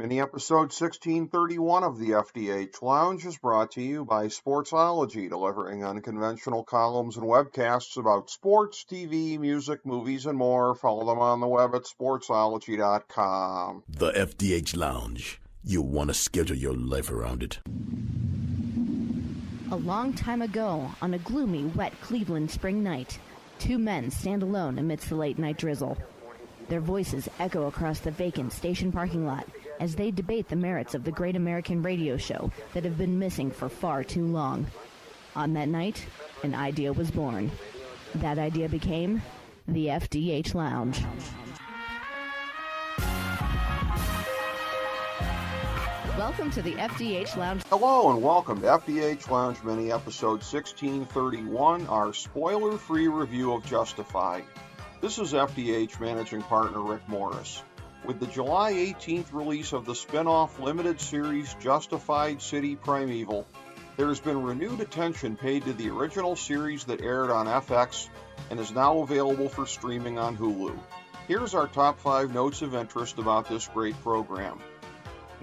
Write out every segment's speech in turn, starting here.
Mini episode 1631 of the FDH Lounge is brought to you by Sportsology, delivering unconventional columns and webcasts about sports, TV, music, movies, and more. Follow them on the web at sportsology.com. The FDH Lounge. You want to schedule your life around it. A long time ago, on a gloomy, wet Cleveland spring night, two men stand alone amidst the late-night drizzle. Their voices echo across the vacant station parking lot as they debate the merits of the great American radio show that have been missing for far too long. On that night, an idea was born. That idea became the FDH Lounge. Welcome to the FDH Lounge. Hello and welcome to FDH Lounge Mini episode 1631, our spoiler-free review of Justified. This is FDH Managing Partner Rick Morris. With the July 18th release of the spin-off limited series Justified City Primeval, there has been renewed attention paid to the original series that aired on FX and is now available for streaming on Hulu. Here's our top 5 notes of interest about this great program.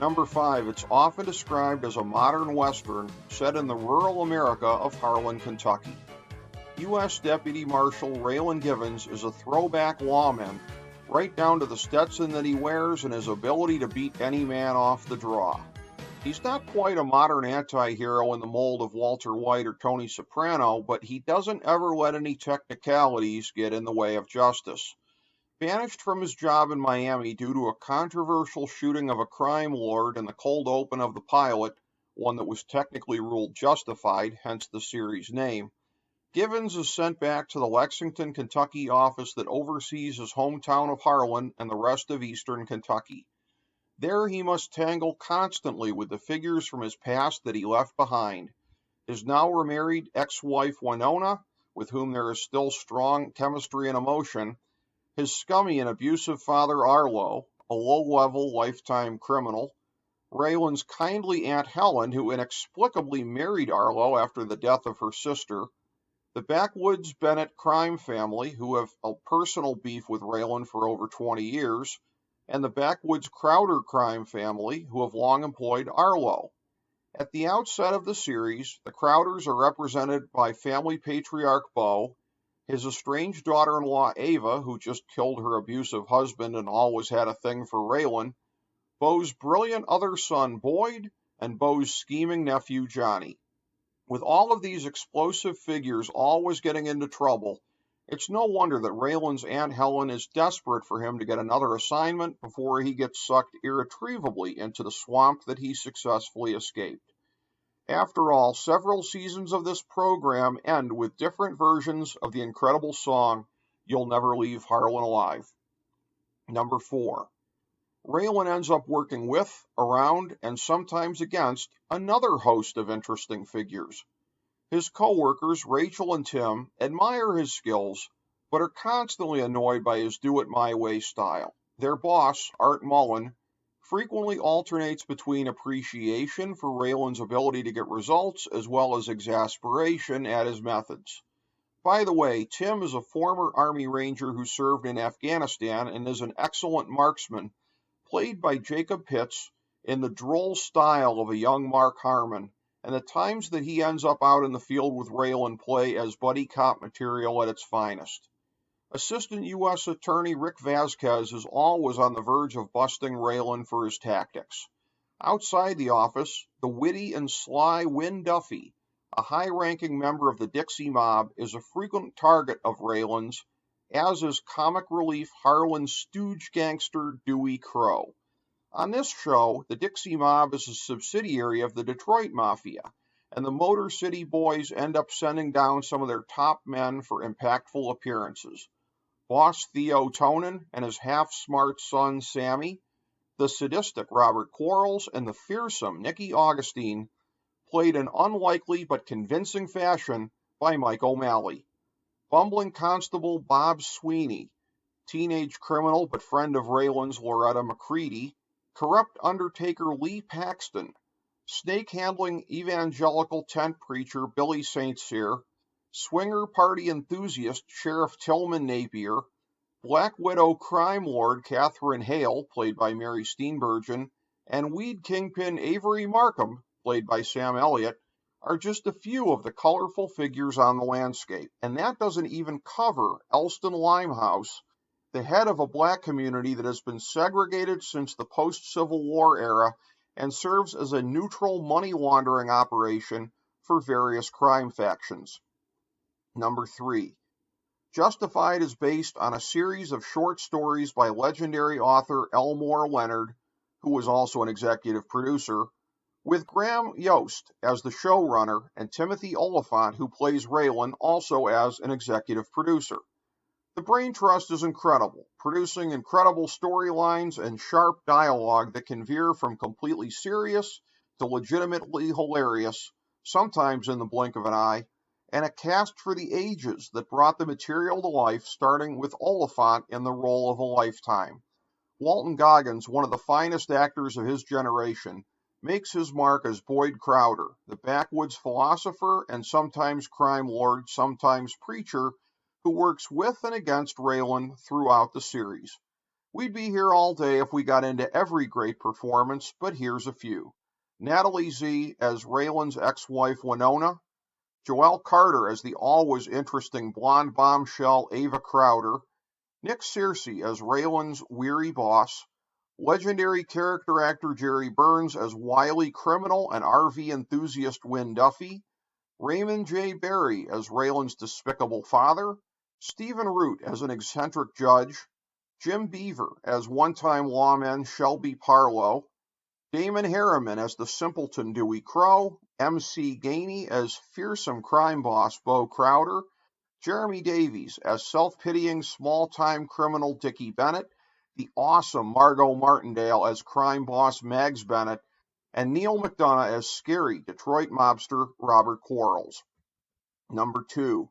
Number 5, it's often described as a modern Western set in the rural America of Harlan, Kentucky. U.S. Deputy Marshal Raylan Givens is a throwback lawman, right down to the Stetson that he wears and his ability to beat any man off the draw. He's not quite a modern anti-hero in the mold of Walter White or Tony Soprano, but he doesn't ever let any technicalities get in the way of justice. Banished from his job in Miami due to a controversial shooting of a crime lord in the cold open of the pilot, one that was technically ruled justified, hence the series name, Givens is sent back to the Lexington, Kentucky office that oversees his hometown of Harlan and the rest of eastern Kentucky. There he must tangle constantly with the figures from his past that he left behind. His now remarried ex-wife Winona, with whom there is still strong chemistry and emotion, his scummy and abusive father Arlo, a low-level lifetime criminal, Raylan's kindly Aunt Helen, who inexplicably married Arlo after the death of her sister, the backwoods Bennett crime family, who have a personal beef with Raylan for over 20 years, and the backwoods Crowder crime family, who have long employed Arlo. At the outset of the series, the Crowders are represented by family patriarch Bo, his estranged daughter-in-law Ava, who just killed her abusive husband and always had a thing for Raylan, Bo's brilliant other son Boyd, and Bo's scheming nephew Johnny. With all of these explosive figures always getting into trouble, it's no wonder that Raylan's Aunt Helen is desperate for him to get another assignment before he gets sucked irretrievably into the swamp that he successfully escaped. After all, several seasons of this program end with different versions of the incredible song, You'll Never Leave Harlan Alive. Number 4. Raylan ends up working with, around, and sometimes against another host of interesting figures. His co-workers, Rachel and Tim, admire his skills, but are constantly annoyed by his do-it-my-way style. Their boss, Art Mullen, frequently alternates between appreciation for Raylan's ability to get results as well as exasperation at his methods. By the way, Tim is a former Army Ranger who served in Afghanistan and is an excellent marksman, played by Jacob Pitts in the droll style of a young Mark Harmon, and the times that he ends up out in the field with Raylan play as buddy cop material at its finest. Assistant U.S. Attorney Rick Vasquez is always on the verge of busting Raylan for his tactics. Outside the office, the witty and sly Win Duffy, a high-ranking member of the Dixie Mob, is a frequent target of Raylan's, as is comic relief Harlan stooge gangster Dewey Crow. On this show, the Dixie Mob is a subsidiary of the Detroit Mafia, and the Motor City Boys end up sending down some of their top men for impactful appearances. Boss Theo Tonin and his half-smart son Sammy, the sadistic Robert Quarles, and the fearsome Nicky Augustine, played in unlikely but convincing fashion by Mike O'Malley. Bumbling Constable Bob Sweeney, teenage criminal but friend of Raylan's Loretta McCready, corrupt Undertaker Lee Paxton, snake-handling evangelical tent preacher Billy St. Cyr, swinger party enthusiast Sheriff Tillman Napier, Black Widow crime lord Catherine Hale, played by Mary Steenburgen, and weed kingpin Avery Markham, played by Sam Elliott, are just a few of the colorful figures on the landscape. And that doesn't even cover Elston Limehouse, the head of a black community that has been segregated since the post-Civil War era and serves as a neutral money laundering operation for various crime factions. Number 3. Justified is based on a series of short stories by legendary author Elmore Leonard, who was also an executive producer, with Graham Yost as the showrunner and Timothy Oliphant, who plays Raylan, also as an executive producer. The brain trust is incredible, producing incredible storylines and sharp dialogue that can veer from completely serious to legitimately hilarious, sometimes in the blink of an eye, and a cast for the ages that brought the material to life, starting with Oliphant in the role of a lifetime. Walton Goggins, one of the finest actors of his generation, makes his mark as Boyd Crowder, the backwoods philosopher and sometimes crime lord, sometimes preacher, who works with and against Raylan throughout the series. We'd be here all day if we got into every great performance, but here's a few. Natalie Z as Raylan's ex-wife Winona, Joelle Carter as the always interesting blonde bombshell Ava Crowder, Nick Searcy as Raylan's weary boss, legendary character actor Jerry Burns as wily criminal and RV enthusiast Wynn Duffy, Raymond J. Barry as Raylan's despicable father, Stephen Root as an eccentric judge, Jim Beaver as one-time lawman Shelby Parlow, Damon Harriman as the simpleton Dewey Crow, M.C. Gainey as fearsome crime boss Bo Crowder, Jeremy Davies as self-pitying small-time criminal Dickie Bennett, the awesome Margot Martindale as crime boss Mags Bennett, and Neil McDonough as scary Detroit mobster Robert Quarles. Number 2.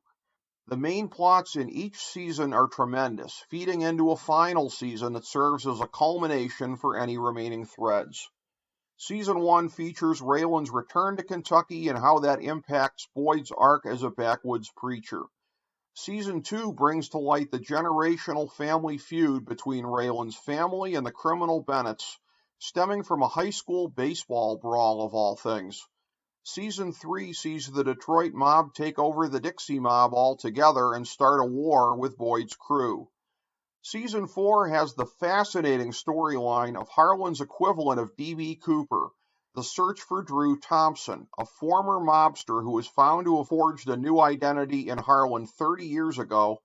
The main plots in each season are tremendous, feeding into a final season that serves as a culmination for any remaining threads. Season 1 features Raylan's return to Kentucky and how that impacts Boyd's arc as a backwoods preacher. Season 2 brings to light the generational family feud between Raylan's family and the criminal Bennetts, stemming from a high school baseball brawl of all things. Season 3 sees the Detroit mob take over the Dixie mob altogether and start a war with Boyd's crew. Season 4 has the fascinating storyline of Harlan's equivalent of D.B. Cooper, the search for Drew Thompson, a former mobster who was found to have forged a new identity in Harlan 30 years ago,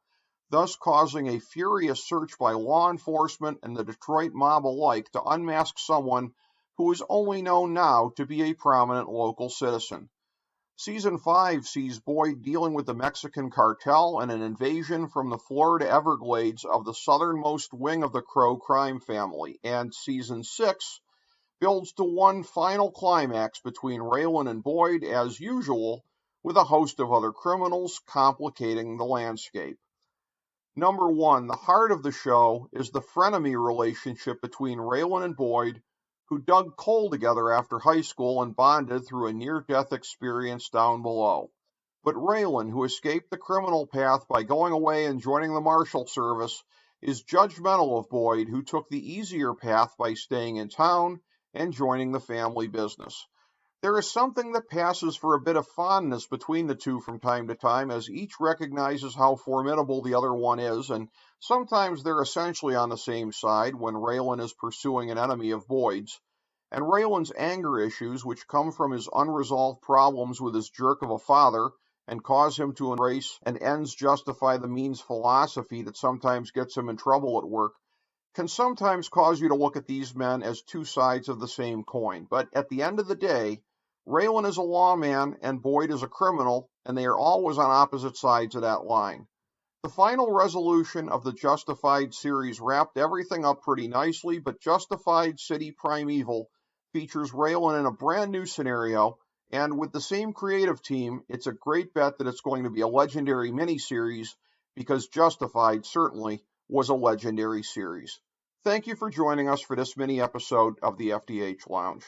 thus causing a furious search by law enforcement and the Detroit mob alike to unmask someone who is only known now to be a prominent local citizen. Season 5 sees Boyd dealing with the Mexican cartel and an invasion from the Florida Everglades of the southernmost wing of the Crow crime family, and Season 6 builds to one final climax between Raylan and Boyd, as usual, with a host of other criminals complicating the landscape. Number 1, the heart of the show is the frenemy relationship between Raylan and Boyd, who dug coal together after high school and bonded through a near-death experience down below. But Raylan, who escaped the criminal path by going away and joining the Marshal Service, is judgmental of Boyd, who took the easier path by staying in town and joining the family business. There is something that passes for a bit of fondness between the two from time to time, as each recognizes how formidable the other one is, and sometimes they're essentially on the same side when Raylan is pursuing an enemy of Boyd's. And Raylan's anger issues, which come from his unresolved problems with his jerk of a father and cause him to embrace an ends justify the means philosophy that sometimes gets him in trouble at work, can sometimes cause you to look at these men as two sides of the same coin. But at the end of the day, Raylan is a lawman and Boyd is a criminal, and they are always on opposite sides of that line. The final resolution of the Justified series wrapped everything up pretty nicely, but Justified City Primeval features Raylan in a brand new scenario, and with the same creative team, it's a great bet that it's going to be a legendary miniseries, because Justified certainly was a legendary series. Thank you for joining us for this mini episode of the FDH Lounge.